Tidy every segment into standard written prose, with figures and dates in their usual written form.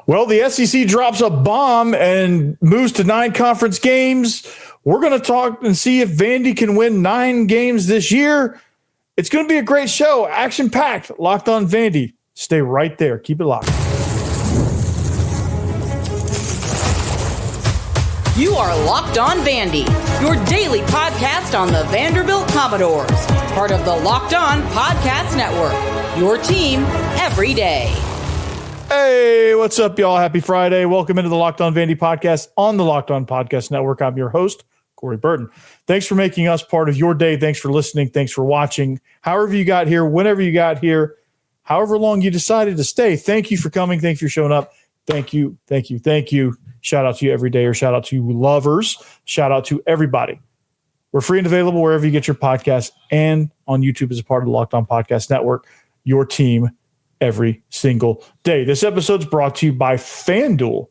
Well, the SEC drops a bomb and moves to 9 conference games. We're going to talk and see if Vandy can win 9 games this year. It's going to be a great show. Action-packed. Locked on Vandy. Stay right there. Keep it locked. You are Locked on Vandy, your daily podcast on the Vanderbilt Commodores. Part of the Locked On Podcast Network. Your team every day. Hey, what's up, y'all? Happy Friday. Welcome into the Locked on Vandy podcast on the Locked on Podcast Network. I'm your host, Corey Burton. Thanks for making us part of your day. Thanks for listening. Thanks for watching. However you got here, whenever you got here, however long you decided to stay, thank you for coming. Thank you for showing up. Thank you, thank you, thank you. Shout out to you every day, or shout out to you lovers. Shout out to everybody. We're free and available wherever you get your podcasts and on YouTube as a part of the Locked on Podcast Network, your team every single day. This episode's brought to you by FanDuel.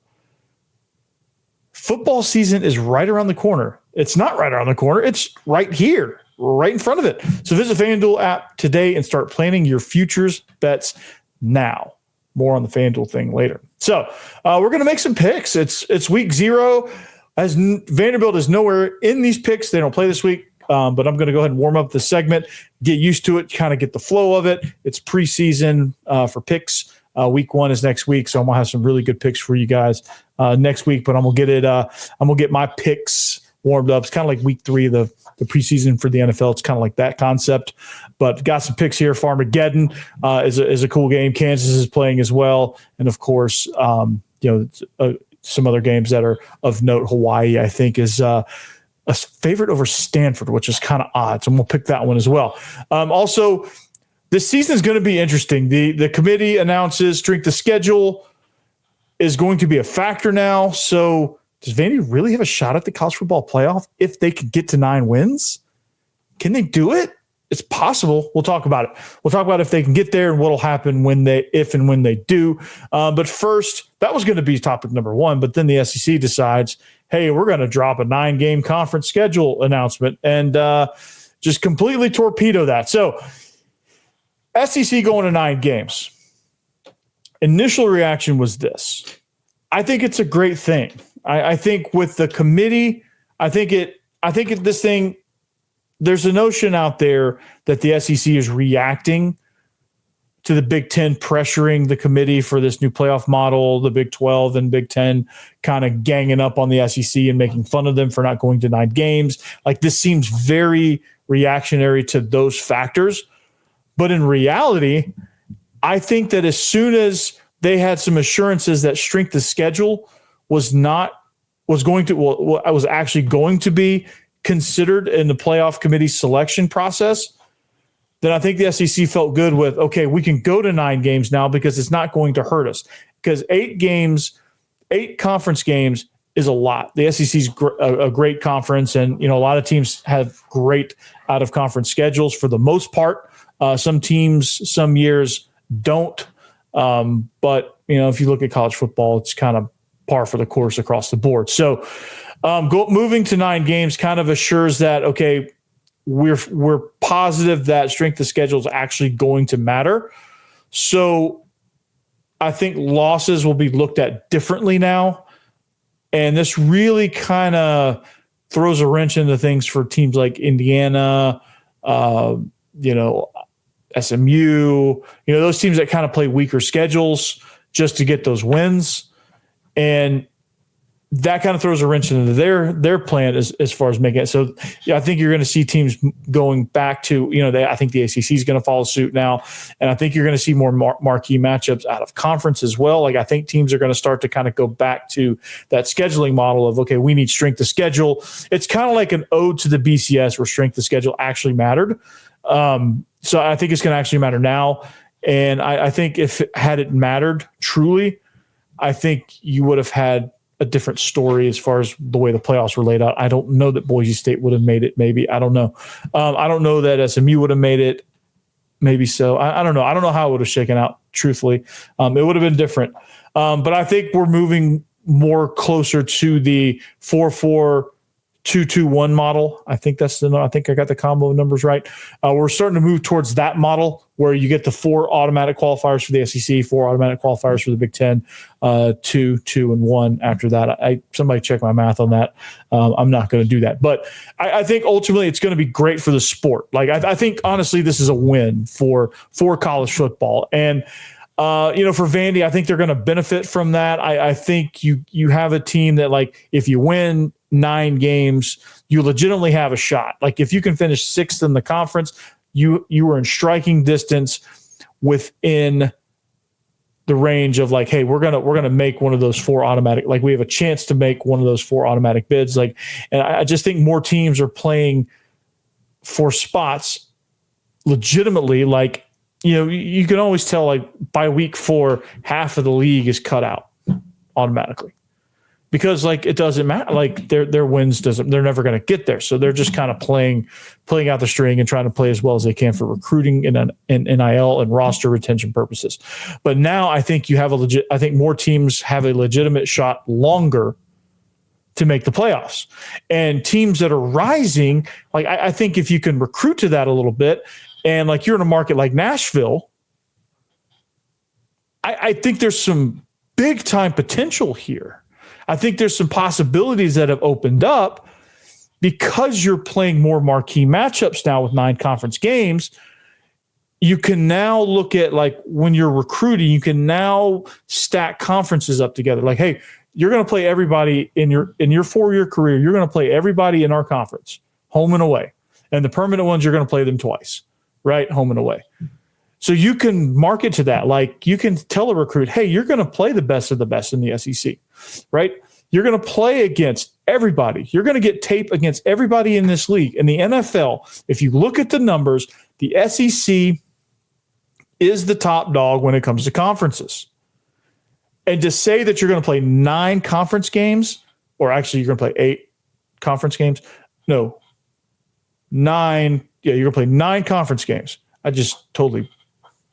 Football season is right around the corner. It's not right around the corner. It's right here, right in front of it. So visit FanDuel app today and start planning your futures bets now. More on the FanDuel thing later. So we're going to make some picks. It's week 0. As Vanderbilt is nowhere in these picks. They don't play this week. But I'm going to go ahead and warm up the segment, get used to it, kind of get the flow of it. It's preseason for picks. Week 1 is next week, so I'm gonna have some really good picks for you guys next week. But I'm gonna get my picks warmed up. It's kind of like week 3 of the preseason for the NFL. It's kind of like that concept. But got some picks here. Farmageddon is a cool game. Kansas is playing as well, and of course, some other games that are of note. Hawaii, I think, is a favorite over Stanford, which is kind of odd. So we'll pick that one as well. Also, this season is going to be interesting. The committee announces strength of schedule is going to be a factor now. So does Vandy really have a shot at the college football playoff if they can get to 9 wins? Can they do it? It's possible. We'll talk about it. We'll talk about if they can get there and what will happen if and when they do. But first, that was going to be topic number 1. But then the SEC decides, hey, we're going to drop a 9-game conference schedule announcement and just completely torpedo that. So SEC going to 9 games. Initial reaction was this. I think it's a great thing. I think with the committee, this thing, there's a notion out there that the SEC is reacting to the Big Ten pressuring the committee for this new playoff model, the Big 12 and Big 10 kind of ganging up on the SEC and making fun of them for not going to 9 games. Like, this seems very reactionary to those factors. But in reality, I think that as soon as they had some assurances that strength of schedule was actually going to be considered in the playoff committee selection process, then I think the SEC felt good with, okay, we can go to 9 games now because it's not going to hurt us. Because 8 conference games is a lot. The SEC is a great conference, and a lot of teams have great out-of-conference schedules for the most part. Some teams, some years don't. But if you look at college football, it's kind of par for the course across the board. So moving to 9 games kind of assures that, okay, we're positive that strength of schedule is actually going to matter. So I think losses will be looked at differently now. And this really kind of throws a wrench into things for teams like Indiana, SMU, those teams that kind of play weaker schedules just to get those wins. And that kind of throws a wrench into their plan as far as making it. So, I think you're going to see teams going back to, I think the ACC is going to follow suit now. And I think you're going to see more marquee matchups out of conference as well. Like, I think teams are going to start to kind of go back to that scheduling model of, okay, we need strength of schedule. It's kind of like an ode to the BCS where strength of schedule actually mattered. So I think it's going to actually matter now. And I think had it mattered truly, I think you would have had a different story as far as the way the playoffs were laid out. I don't know that Boise State would have made it. Maybe. I don't know. I don't know that SMU would have made it. Maybe so. I don't know. I don't know how it would have shaken out, truthfully. It would have been different. But I think we're moving more closer to the 4-4 2-2-1 model. I think I think I got the combo of numbers right. We're starting to move towards that model where you get the 4 automatic qualifiers for the SEC, 4 automatic qualifiers for the Big Ten, 2, 2, and 1 after that. Somebody check my math on that. I'm not going to do that. But I think ultimately it's going to be great for the sport. Like I think, honestly, this is a win for college football. And for Vandy, I think they're going to benefit from that. I think you have a team that, like, if you win 9 games, you legitimately have a shot. Like, if you can finish 6th in the conference, you were in striking distance within the range of, like, hey, we're gonna make one of those 4 automatic. Like, we have a chance to make one of those 4 automatic bids. Like, and I just think more teams are playing for spots legitimately. Like, you can always tell, like, by week 4, half of the league is cut out automatically. Because, like, it doesn't matter. Like, their wins they're never going to get there. So they're just kind of playing out the string and trying to play as well as they can for recruiting and NIL and roster retention purposes. But now I think I think more teams have a legitimate shot longer to make the playoffs. And teams that are rising, like, I think if you can recruit to that a little bit, and, like, you're in a market like Nashville, I think there's some big time potential here. I think there's some possibilities that have opened up because you're playing more marquee matchups now with 9 conference games. You can now look at, like, when you're recruiting, you can now stack conferences up together. Like, hey, you're going to play everybody in your 4-year career. You're going to play everybody in our conference, home and away. And the permanent ones, you're going to play them twice, right? Home and away. So you can market to that. Like, you can tell a recruit, hey, you're going to play the best of the best in the SEC, right? You're going to play against everybody. You're going to get tape against everybody in this league. In the NFL, if you look at the numbers, the SEC is the top dog when it comes to conferences. And to say that you're going to play 9 conference games, or actually you're going to play 8 conference games. No, 9. Yeah, you're going to play 9 conference games. I just totally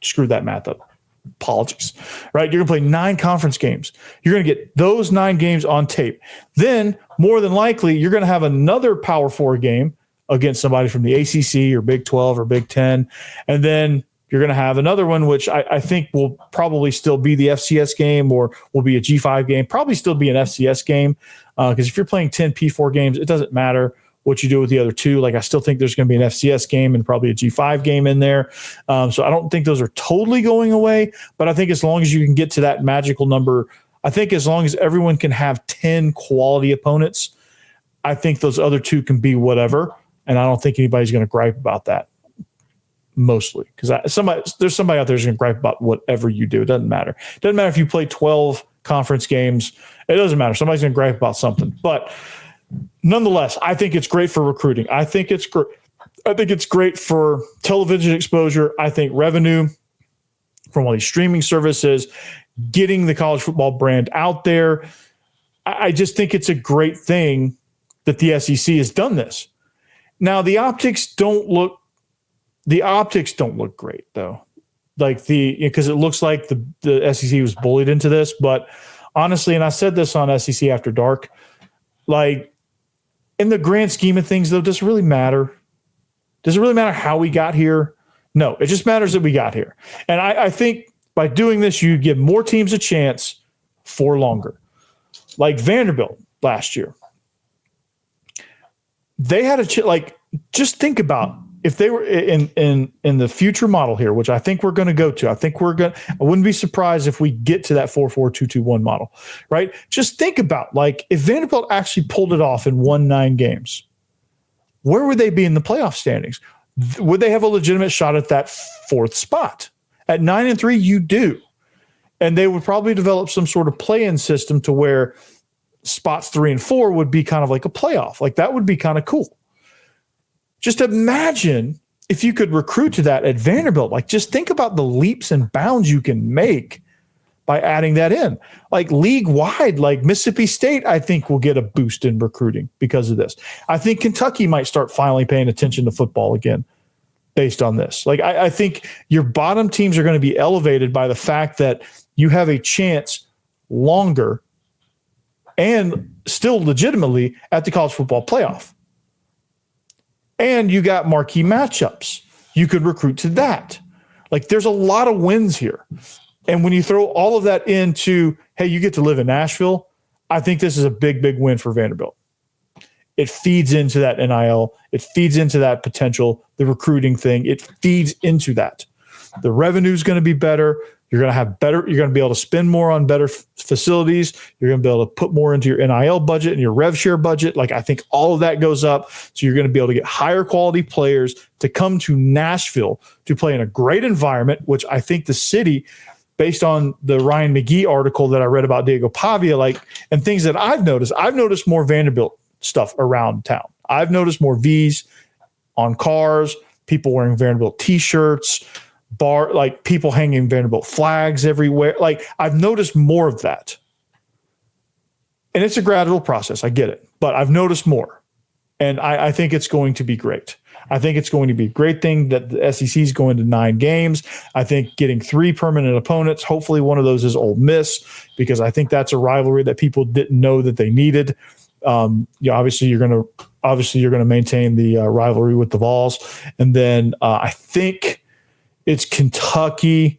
screwed that math up. Apologies. Right? You're going to play 9 conference games. You're going to get those 9 games on tape. Then, more than likely, you're going to have another Power 4 game against somebody from the ACC or Big 12 or Big 10. And then you're going to have another one, which I think will probably still be the FCS game or will be a G5 game, probably still be an FCS game. Because if you're playing 10 P4 games, it doesn't matter what you do with the other 2. Like, I still think there's going to be an FCS game and probably a G5 game in there. So I don't think those are totally going away, but I think as long as you can get to that magical number, I think as long as everyone can have 10 quality opponents, I think those other 2 can be whatever. And I don't think anybody's going to gripe about that, mostly. Because there's somebody out there who's going to gripe about whatever you do. It doesn't matter. It doesn't matter if you play 12 conference games. It doesn't matter. Somebody's going to gripe about something. But nonetheless, I think it's great for recruiting. I think it's great for television exposure. I think revenue from all these streaming services, getting the college football brand out there. I just think it's a great thing that the SEC has done this. Now, the optics don't look great, though. Like, because it looks like the SEC was bullied into this. But honestly, and I said this on SEC After Dark, like, in the grand scheme of things, though, does it really matter? Does it really matter how we got here? No, it just matters that we got here. And I think by doing this, you give more teams a chance for longer. Like Vanderbilt last year. They had just think about if they were in the future model here, which I think we're going to go to. I wouldn't be surprised if we get to that 4-4-2-2-1 model, right? Just think about, like, if Vanderbilt actually pulled it off and won 9 games, where would they be in the playoff standings? Would they have a legitimate shot at that 4th spot? At 9-3, you do. And they would probably develop some sort of play-in system to where spots 3 and 4 would be kind of like a playoff. Like, that would be kind of cool. Just imagine if you could recruit to that at Vanderbilt. Like, just think about the leaps and bounds you can make by adding that in. Like, league-wide, like Mississippi State, I think will get a boost in recruiting because of this. I think Kentucky might start finally paying attention to football again based on this. Like, I think your bottom teams are going to be elevated by the fact that you have a chance longer and still legitimately at the college football playoff. And you got marquee matchups. You could recruit to that. Like, there's a lot of wins here. And when you throw all of that into, hey, you get to live in Nashville, I think this is a big, big win for Vanderbilt. It feeds into that NIL. It feeds into that potential, the recruiting thing. It feeds into that. The revenue is going to be better. You're going to have better. You're going to be able to spend more on better facilities. You're going to be able to put more into your NIL budget and your rev share budget. Like, I think all of that goes up. So you're going to be able to get higher quality players to come to Nashville to play in a great environment, which I think the city, based on the Ryan McGee article that I read about Diego Pavia, and things that I've noticed more Vanderbilt stuff around town. I've noticed more V's on cars, people wearing Vanderbilt t-shirts, people hanging Vanderbilt flags everywhere. Like, I've noticed more of that. And it's a gradual process. I get it. But I've noticed more. And I think it's going to be great. I think it's going to be a great thing that the SEC is going to 9 games. I think getting 3 permanent opponents, hopefully one of those is Ole Miss, because I think that's a rivalry that people didn't know that they needed. Obviously you're going to maintain the rivalry with the Vols. And then I think it's Kentucky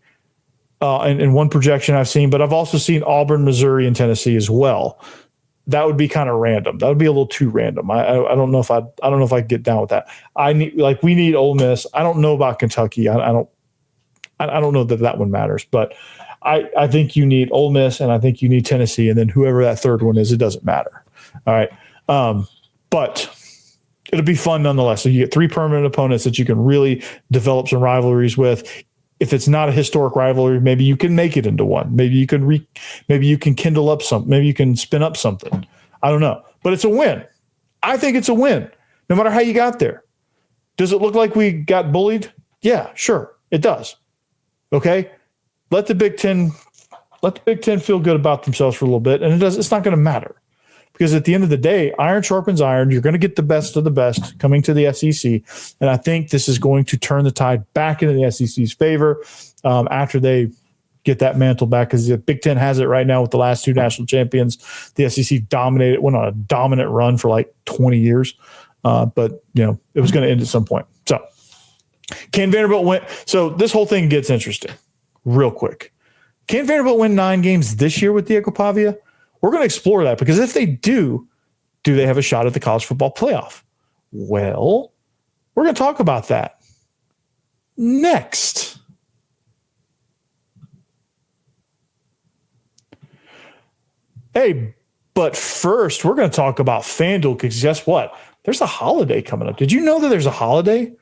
in one projection I've seen, but I've also seen Auburn, Missouri, and Tennessee as well. That would be kind of random. That would be a little too random. I don't know if I get down with that. We need Ole Miss. I don't know about Kentucky. I don't know that one matters, but I think you need Ole Miss and I think you need Tennessee, and then whoever that third one is, it doesn't matter. All right. But it'll be fun nonetheless. So you get 3 permanent opponents that you can really develop some rivalries with. If it's not a historic rivalry, maybe you can make it into one. Maybe you can kindle up something. Maybe you can spin up something. I don't know. But it's a win. I think it's a win, no matter how you got there. Does it look like we got bullied? Yeah, sure. It does. Okay. Let the Big Ten feel good about themselves for a little bit. And it's not going to matter. Because at the end of the day, iron sharpens iron. You're going to get the best of the best coming to the SEC. And I think this is going to turn the tide back into the SEC's favor after they get that mantle back, because the Big Ten has it right now with the last 2 national champions. The SEC went on a dominant run for like 20 years. But, it was going to end at some point. So can Vanderbilt win? So this whole thing gets interesting real quick. Can Vanderbilt win 9 games this year with Diego Pavia? We're going to explore that, because if they do they have a shot at the college football playoff? Well, we're going to talk about that next. Hey, but first, we're going to talk about FanDuel, because guess what? There's a holiday coming up. Did you know that there's a holiday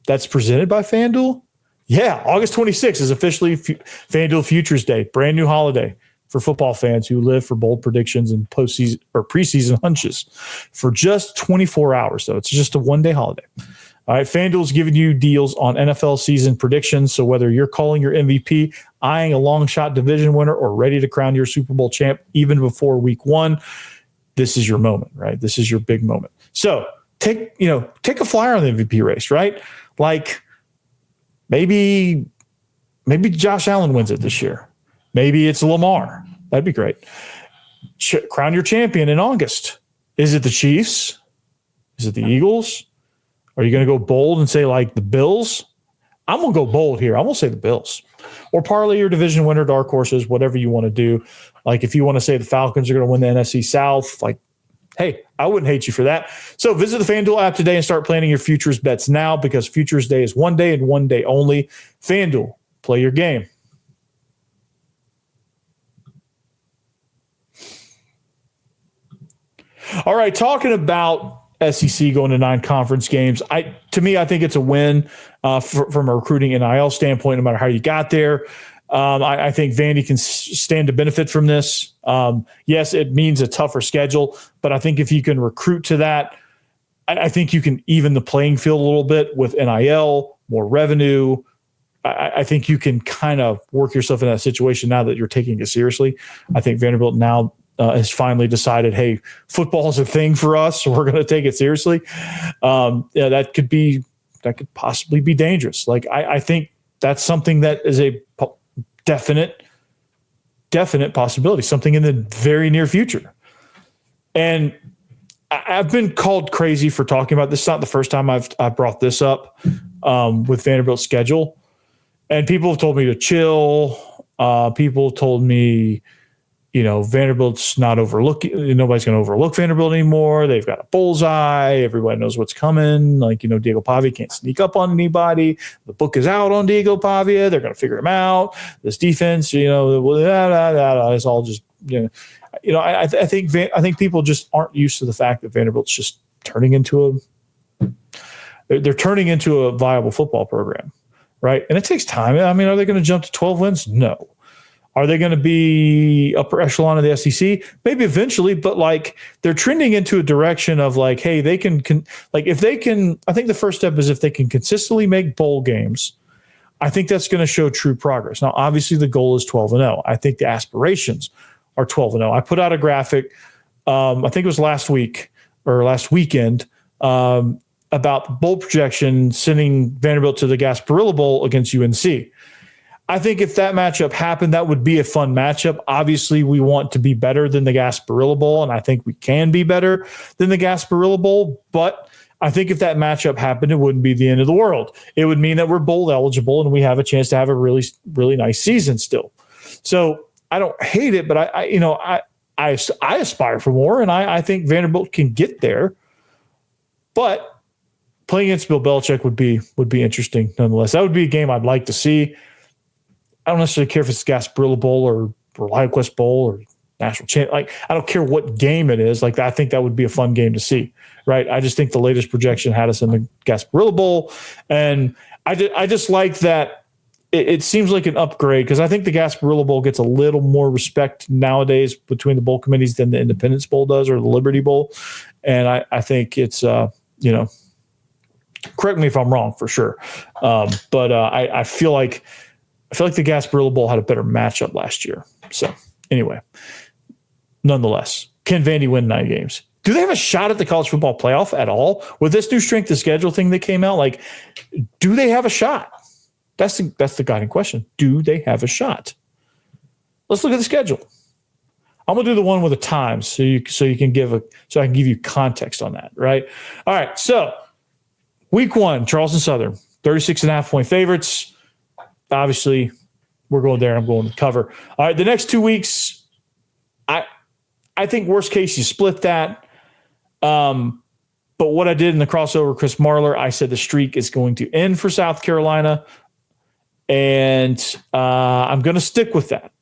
that's presented by FanDuel? Yeah, August 26th is officially FanDuel Futures Day, brand new holiday for football fans who live for bold predictions and postseason or preseason hunches for just 24 hours. So it's just a one-day holiday. All right, FanDuel's giving you deals on NFL season predictions. So whether you're calling your MVP, eyeing a long shot division winner, or ready to crown your Super Bowl champ even before week 1, this is your moment, right? This is your big moment. So take a flyer on the MVP race, right? Like maybe Josh Allen wins it this year. Maybe it's Lamar. That'd be great. Crown your champion in August. Is it the Chiefs? Is it the Eagles? Are you going to go bold and say like the Bills? I'm going to go bold here. I'm going to say the Bills. Or parlay your division winner, dark horses, whatever you want to do. Like if you want to say the Falcons are going to win the NFC South, like, hey, I wouldn't hate you for that. So visit the FanDuel app today and start planning your futures bets now, because Futures Day is one day and one day only. FanDuel, play your game. All right, talking about SEC going to 9 conference games. I think it's a win from a recruiting NIL standpoint, no matter how you got there. I think Vandy can stand to benefit from this. Yes, it means a tougher schedule, but I think if you can recruit to that, I think you can even the playing field a little bit with NIL, more revenue. I think you can kind of work yourself in that situation now that you're taking it seriously. I think Vanderbilt now has finally decided, hey, football is a thing for us, so we're going to take it seriously. That could possibly be dangerous. Like I think that's something that is a definite possibility, something in the very near future. And I've been called crazy for talking about this. It's not the first time I've brought this up with Vanderbilt's schedule. And people have told me to chill. People told me, Vanderbilt's not overlooking. Nobody's going to overlook Vanderbilt anymore. They've got a bullseye. Everybody knows what's coming. Diego Pavia can't sneak up on anybody. The book is out on Diego Pavia. They're going to figure him out. This defense, it's all just, I think people just aren't used to the fact that Vanderbilt's just turning into they're turning into a viable football program, right? And it takes time. I mean, are they going to jump to 12 wins? No. Are they going to be upper echelon of the SEC? Maybe eventually, but they're trending into a direction of hey, they can if they can. I think the first step is if they can consistently make bowl games. I think that's going to show true progress. Now, obviously, the goal is 12-0. I think the aspirations are 12-0. I put out a graphic, I think it was last week or last weekend, about the bowl projection sending Vanderbilt to the Gasparilla Bowl against UNC. I think if that matchup happened, that would be a fun matchup. Obviously, we want to be better than the Gasparilla Bowl, and I think we can be better than the Gasparilla Bowl, but I think if that matchup happened, it wouldn't be the end of the world. It would mean that we're bowl eligible and we have a chance to have a really, really nice season still. So I don't hate it, but I aspire for more, and I think Vanderbilt can get there. But playing against Bill Belichick would be interesting nonetheless. That would be a game I'd like to see. I don't necessarily care if it's Gasparilla Bowl or LionQuest Bowl or National Champ. I don't care what game it is. I think that would be a fun game to see, right? I just think the latest projection had us in the Gasparilla Bowl, and I just like that. It seems like an upgrade because I think the Gasparilla Bowl gets a little more respect nowadays between the bowl committees than the Independence Bowl does or the Liberty Bowl, and I think it's correct me if I'm wrong for sure, but I feel like the Gasparilla Bowl had a better matchup last year. So anyway, nonetheless, can Vandy win 9 games? Do they have a shot at the college football playoff at all? With this new strength of schedule thing that came out, do they have a shot? That's the guiding question. Do they have a shot? Let's look at the schedule. I'm gonna do the one with the times so I can give you context on that, right? All right, so week 1, Charleston Southern, 36.5-point favorites. Obviously, we're going there. I'm going to cover. All right, the next 2 weeks, I think worst case you split that. But what I did in the crossover, Chris Marler, I said the streak is going to end for South Carolina, and I'm going to stick with that.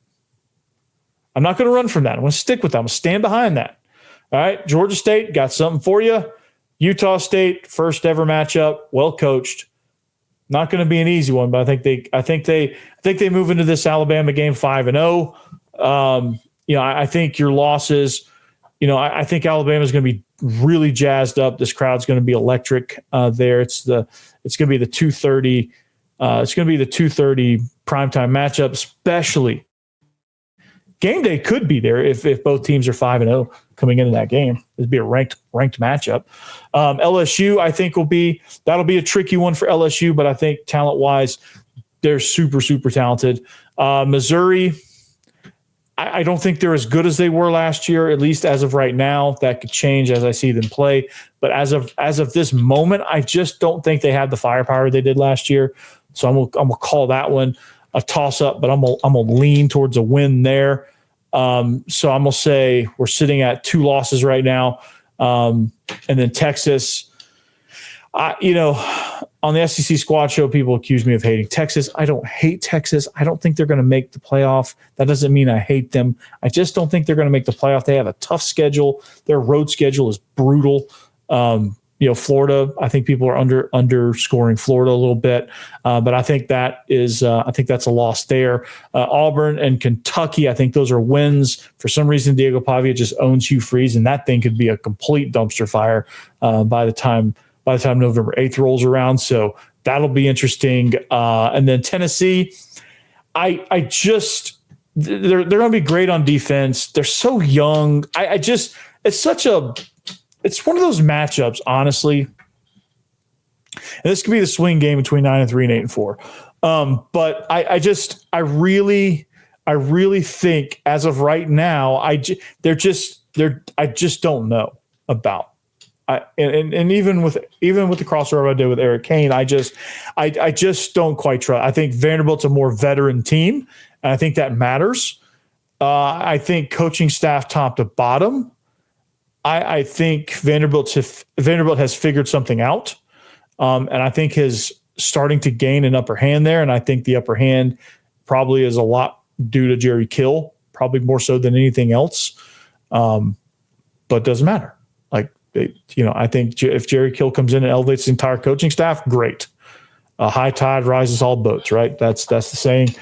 I'm not going to run from that. I'm going to stick with that. I'm going to stand behind that. All right, Georgia State got something for you. Utah State, first ever matchup, well coached. Not going to be an easy one, but I think they move into this Alabama game 5-0. I think your losses. I think Alabama is going to be really jazzed up. This crowd's going to be electric there. It's going to be the 2:30. It's going to be the 2:30 primetime matchup, especially. Game day could be there if both teams are 5-0 coming into that game. It'd be a ranked matchup. LSU, I think that'll be a tricky one for LSU, but I think talent wise, they're super, super talented. Missouri, I don't think they're as good as they were last year, at least as of right now. That could change as I see them play. But as of this moment, I just don't think they have the firepower they did last year. So I'm gonna call that one a toss-up, but I'm gonna lean towards a win there. So I'm gonna say we're sitting at 2 losses right now, and then Texas. On the SEC Squad Show, people accuse me of hating Texas. I don't hate Texas. I don't think they're going to make the playoff. That doesn't mean I hate them. I just don't think they're going to make the playoff. They have a tough schedule. Their road schedule is brutal. Florida, I think people are underscoring Florida a little bit, but I think that is I think that's a loss there. Auburn and Kentucky, I think those are wins. For some reason, Diego Pavia just owns Hugh Freeze, and that thing could be a complete dumpster fire by the time November 8th rolls around. So that'll be interesting. And then Tennessee, they're going to be great on defense. They're so young. It's one of those matchups, honestly. And this could be the swing game between 9-3 and 8-4. But I really think as of right now, they're just I just don't know about. And even with the crossover I did with Eric Kane, I just don't quite trust. I think Vanderbilt's a more veteran team, and I think that matters. I think coaching staff top to bottom. I think Vanderbilt has figured something out, and I think is starting to gain an upper hand there. And I think the upper hand probably is a lot due to Jerry Kill, probably more so than anything else. But it doesn't matter. I think if Jerry Kill comes in and elevates the entire coaching staff, great. A high tide rises all boats, right? That's the saying.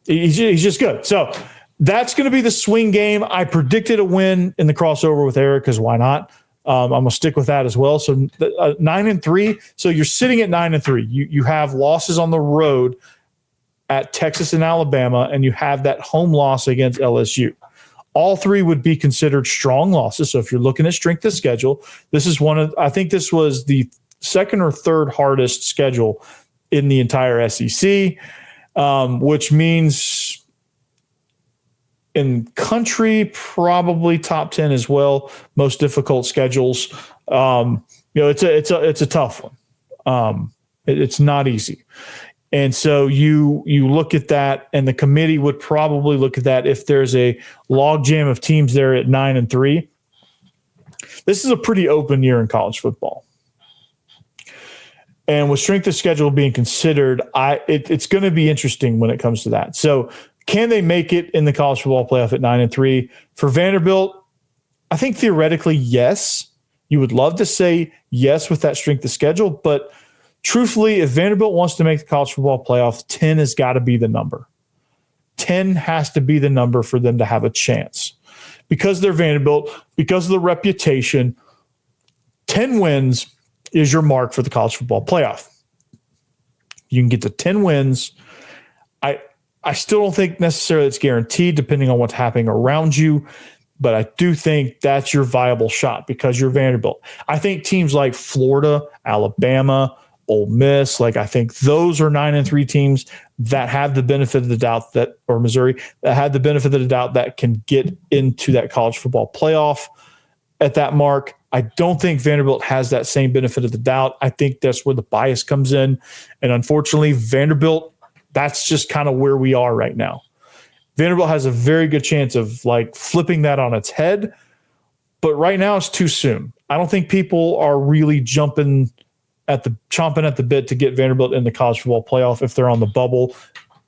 He's just good. So that's going to be the swing game. I predicted a win in the crossover with Eric because why not? I'm going to stick with that as well. So 9-3. So you're sitting at 9-3. You have losses on the road at Texas and Alabama, and you have that home loss against LSU. All three would be considered strong losses. So if you're looking at strength of schedule, I think this was the second or third hardest schedule in the entire SEC, which means in country, probably top 10 as well. Most difficult schedules. It's a tough one. It's not easy. And so you look at that, and the committee would probably look at that if there's a logjam of teams there at 9-3. This is a pretty open year in college football. And with strength of schedule being considered, it's going to be interesting when it comes to that. So can they make it in the college football playoff at 9-3? For Vanderbilt, I think theoretically, yes. You would love to say yes with that strength of schedule, but truthfully, if Vanderbilt wants to make the college football playoff, 10 has got to be the number. 10 has to be the number for them to have a chance. Because they're Vanderbilt, because of the reputation, 10 wins is your mark for the college football playoff. You can get to 10 wins. I still don't think necessarily it's guaranteed depending on what's happening around you, but I do think that's your viable shot because you're Vanderbilt. I think teams like Florida, Alabama, Ole Miss, I think those are 9-3 teams that have the benefit of the doubt or Missouri, that have the benefit of the doubt that can get into that college football playoff at that mark. I don't think Vanderbilt has that same benefit of the doubt. I think that's where the bias comes in. And unfortunately, Vanderbilt, that's just kind of where we are right now. Vanderbilt has a very good chance of flipping that on its head. But right now it's too soon. I don't think people are really chomping at the bit to get Vanderbilt in the college football playoff if they're on the bubble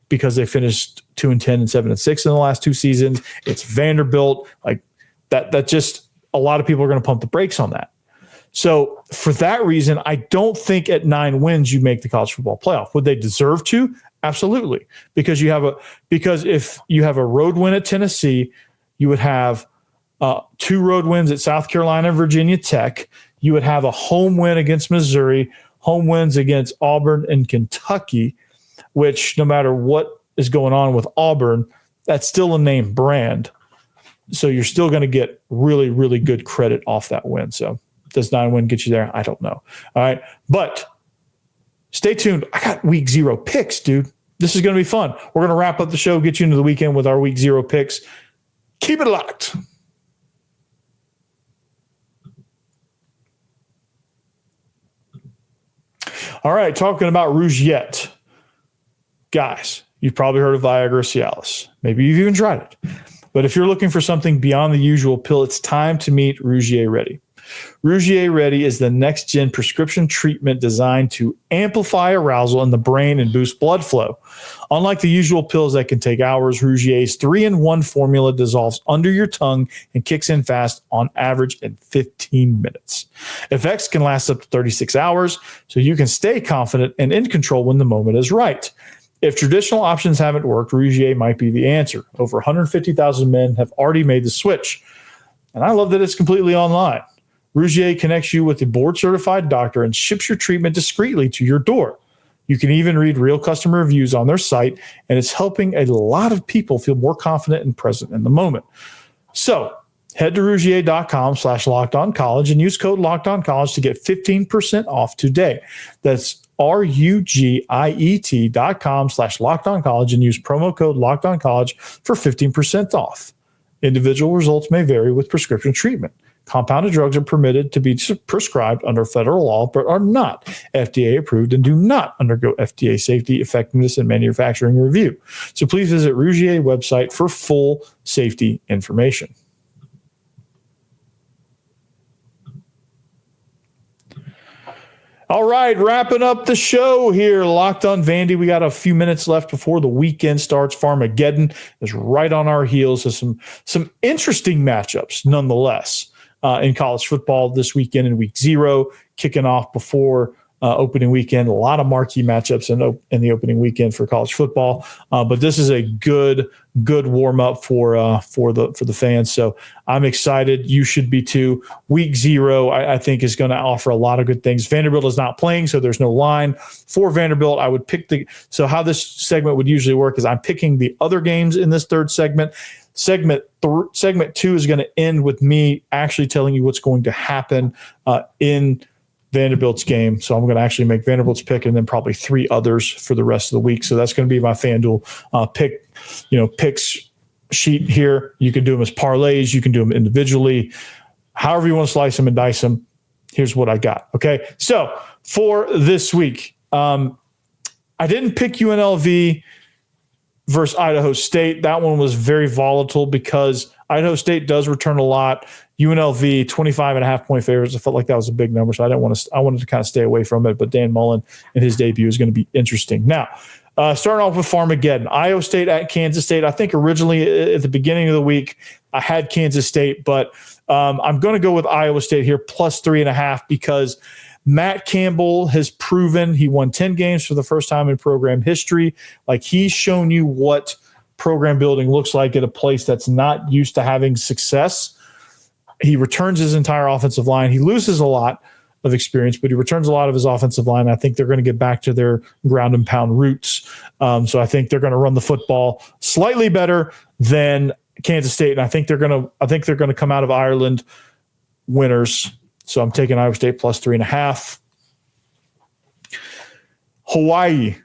because they finished 2-10 and 7-6 in the last two seasons. It's Vanderbilt. That just a lot of people are going to pump the brakes on that. So for that reason, I don't think at 9 wins you make the college football playoff. Would they deserve to? Absolutely. Because if you have a road win at Tennessee, you would have 2 road wins at South Carolina, Virginia Tech. You would have a home win against Missouri, home wins against Auburn and Kentucky, which no matter what is going on with Auburn, that's still a name brand. So you're still going to get really, really good credit off that win. So does 9 win get you there? I don't know. All right. But stay tuned. I got week 0 picks, dude. This is going to be fun. We're going to wrap up the show, get you into the weekend with our week 0 picks. Keep it locked. All right, talking about Rougiette. Guys, you've probably heard of Viagra Cialis. Maybe you've even tried it. But if you're looking for something beyond the usual pill, it's time to meet Rougier Ready. Rougier Ready is the next-gen prescription treatment designed to amplify arousal in the brain and boost blood flow. Unlike the usual pills that can take hours, Rougier's 3-in-1 formula dissolves under your tongue and kicks in fast on average in 15 minutes. Effects can last up to 36 hours, so you can stay confident and in control when the moment is right. If traditional options haven't worked, Rougier might be the answer. Over 150,000 men have already made the switch. And I love that it's completely online. Rougier connects you with a board-certified doctor and ships your treatment discreetly to your door. You can even read real customer reviews on their site, and it's helping a lot of people feel more confident and present in the moment. So head to Rougier.com/LockedOnCollege and use code LockedOnCollege to get 15% off today. That's RUGIET.com/LockedOnCollege and use promo code LockedOnCollege for 15% off. Individual results may vary with prescription treatment. Compounded drugs are permitted to be prescribed under federal law, but are not FDA approved and do not undergo FDA safety, effectiveness, and manufacturing review. So please visit Rougier website for full safety information. All right, wrapping up the show here. Locked on Vandy. We got a few minutes left before the weekend starts. Farmageddon is right on our heels. So some interesting matchups nonetheless in college football this weekend in week 0, kicking off before opening weekend. A lot of marquee matchups in the opening weekend for college football. But this is a good warm up for the fans. So I'm excited. You should be too. Week 0, I think, is going to offer a lot of good things. Vanderbilt is not playing, so there's no line for Vanderbilt. I would pick so how this segment would usually work is I'm picking the other games in this third segment. Segment 2 is going to end with me actually telling you what's going to happen in Vanderbilt's game. So I'm going to actually make Vanderbilt's pick and then probably 3 others for the rest of the week. So that's going to be my FanDuel picks sheet here. You can do them as parlays. You can do them individually. However you want to slice them and dice them. Here's what I got. Okay. So for this week, I didn't pick UNLV versus Idaho State. That one was very volatile because Idaho State does return a lot. UNLV 25.5 point favorites. I felt like that was a big number, so I wanted to kind of stay away from it. But Dan Mullen in his debut is going to be interesting. Now, starting off with Farmageddon, Iowa State at Kansas State. I think originally at the beginning of the week I had Kansas State, but I'm going to go with Iowa State here plus 3.5 because Matt Campbell has proven he won 10 games for the first time in program history. Like, he's shown you what program building looks like at a place that's not used to having success. He returns his entire offensive line. He loses a lot of experience, but he returns a lot of his offensive line. I think they're going to get back to their ground and pound roots. So I think they're going to run the football slightly better than Kansas State, and I think they're going to come out of Ireland winners. So I'm taking Iowa State plus 3.5. Hawaii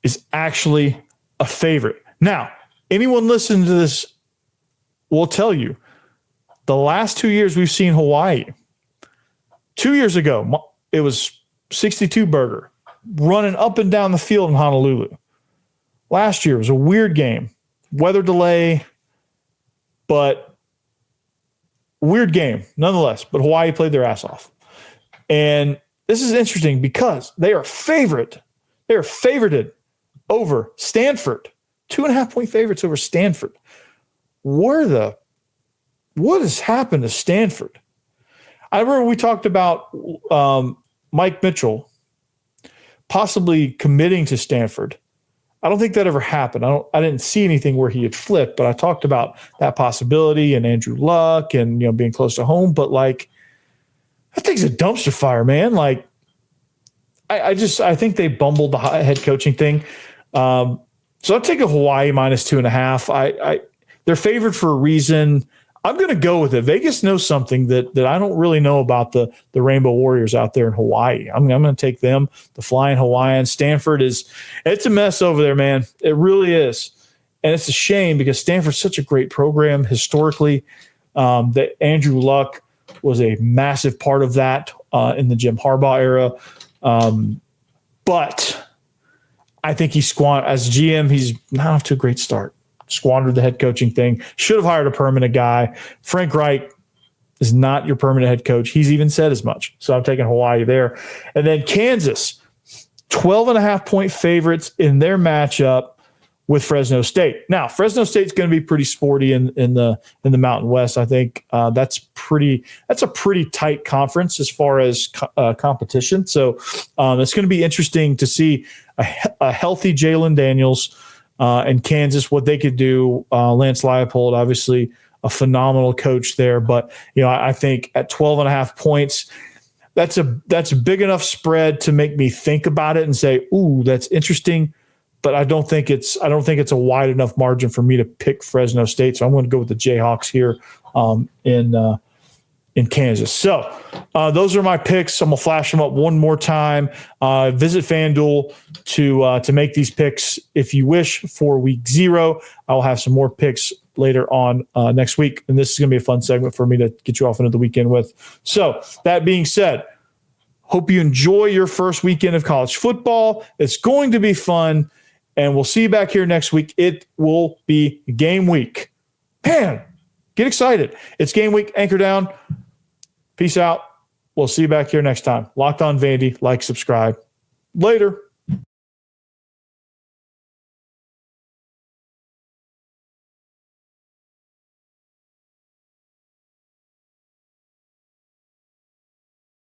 is actually a favorite. Now, anyone listening to this will tell you the last 2 years we've seen Hawaii. 2 years ago, it was 62 burger running up and down the field in Honolulu. Last year was a weird game. Weather delay, but weird game nonetheless. But Hawaii played their ass off. And this is interesting because they are favored. They are favorited over Stanford. 2.5 point favorites over Stanford. What has happened to Stanford? I remember we talked about Mike Mitchell possibly committing to Stanford. I don't think that ever happened. I didn't see anything where he had flipped, but I talked about that possibility and Andrew Luck and being close to home. But like, that thing's a dumpster fire, man. Like, I think they bumbled the head coaching thing. So I'll take a Hawaii minus 2.5. They're favored for a reason. I'm going to go with it. Vegas knows something that I don't really know about the Rainbow Warriors out there in Hawaii. I'm going to take them, the Flying Hawaiians. Stanford it's a mess over there, man. It really is. And it's a shame because Stanford's such a great program historically. That Andrew Luck was a massive part of that in the Jim Harbaugh era. But I think as GM, he's not off to a great start. Squandered the head coaching thing. Should have hired a permanent guy. Frank Reich is not your permanent head coach. He's even said as much. So I'm taking Hawaii there. And then Kansas, 12.5 point favorites in their matchup with Fresno State. Now, Fresno State's going to be pretty sporty in the Mountain West. I think that's a pretty tight conference as far as competition. So it's going to be interesting to see a healthy Jalen Daniels and Kansas, what they could do. Lance Leipold, obviously a phenomenal coach there, but I think at 12.5 points, that's a big enough spread to make me think about it and say, "Ooh, that's interesting." But I don't think it's a wide enough margin for me to pick Fresno State. So I'm going to go with the Jayhawks here in Kansas. So those are my picks. I'm going to flash them up one more time. Visit FanDuel to make these picks if you wish for week 0. I will have some more picks later on next week. And this is going to be a fun segment for me to get you off into the weekend with. So that being said, hope you enjoy your first weekend of college football. It's going to be fun. And we'll see you back here next week. It will be game week. Man, get excited. It's game week. Anchor down. Peace out. We'll see you back here next time. Locked on Vandy. Like, subscribe. Later.